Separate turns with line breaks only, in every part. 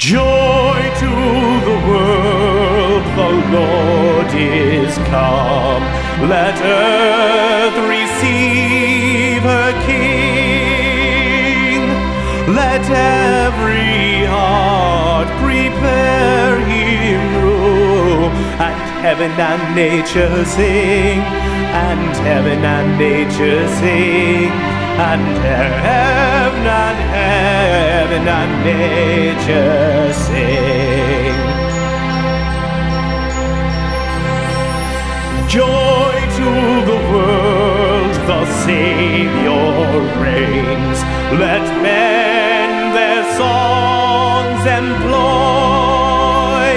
Joy to the world, the Lord is come. Let earth receive her King. Let every heart prepare him room. And heaven and nature sing, and heaven and nature sing, and heaven and nature sing. Joy to the world, the Savior reigns. Let men their songs employ,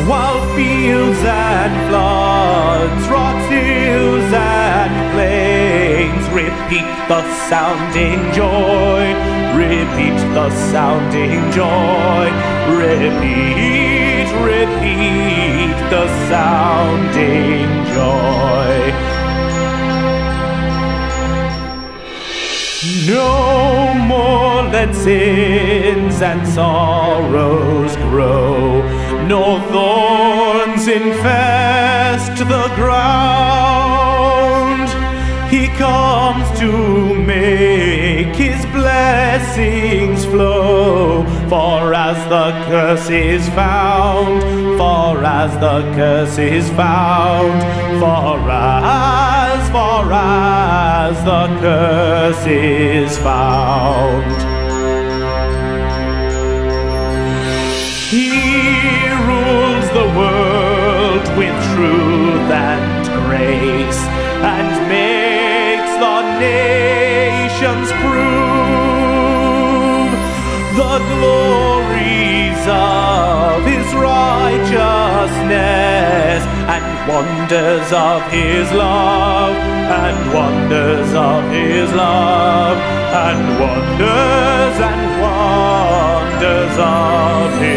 while fields and floods, rocks, hills and plains repeat the sounding joy, repeat the sounding joy, repeat, repeat the sounding joy. No more let sins and sorrows grow, nor thorns infest the ground. He comes to make his blessings flow, for as the curse is found, for as the curse is found, for as the curse is found. He rules the world with truth and grace, and makes the nations prove the glories of his righteousness, and wonders of his love, and wonders of his love, and wonders of his